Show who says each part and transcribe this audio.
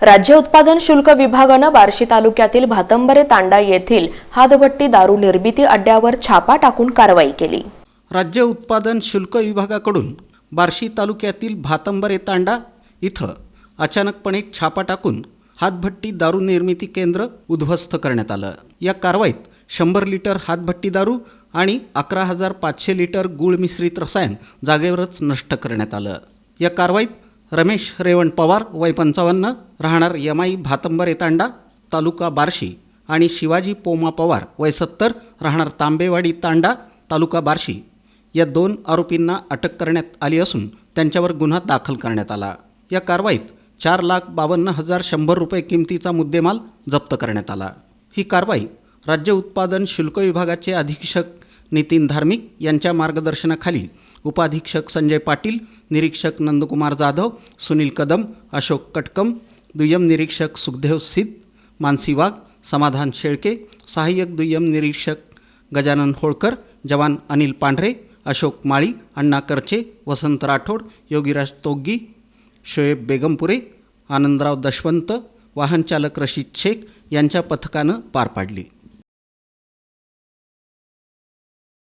Speaker 1: राज्य उत्पादन शुल्क विभागानं बार्शी तालुक्यातील भातंबरे तांडा येथील हातभट्टी दारू निर्मिती अड्ड्यावर छापा टाकून कारवाई केली।
Speaker 2: राज्य उत्पादन शुल्क विभागाकडून बार्शी तालुक्यातील भातंबरे तांडा इथं अचानकपणे छापा टाकून हातभट्टी दारू निर्मिती केंद्र उद्ध्वस्त करण्यात आलं। या कारवाईत 100 लिटर हातभट्टी दारू आणि 11,500 लिटर गूळ मिश्रित रसायन जागेवरच नष्ट करण्यात आलं। या कारवाईत रमेश रेवण पवार वय 55 राहणार यमाई भातंबरे तांडा तालुका बार्शी आणि शिवाजी पोमा पवार वय 70 राहणार तांबेवाडी तांडा तालुका बार्शी या 2 आरोपींना अटक करण्यात आली असून त्यांच्यावर गुन्हा दाखल करण्यात आला। या कारवाईत 4,52,100 रुपये किमतीचा मुद्देमाल जप्त करण्यात आला। ही कारवाई राज्य उत्पादन शुल्क विभागाचे अधीक्षक नितीन धार्मिक यांच्या मार्गदर्शनाखाली उपाधीक्षक संजय पाटील, निरीक्षक नंदकुमार जाधव, सुनील कदम, अशोक कटकम, दुय्यम निरीक्षक सुखदेव सिद्ध, मानसी वाघ, समाधान शेळके, सहाय्यक दुय्यम निरीक्षक गजानन होळकर, जवान अनिल पांढरे, अशोक माळी, अण्णा करचे, वसंत राठोड, योगीराज तोग्गी, शोएब बेगमपुरे, आनंदराव दशवंत, वाहनचालक रशीद शेख यांच्या पथकानं पार पाडली।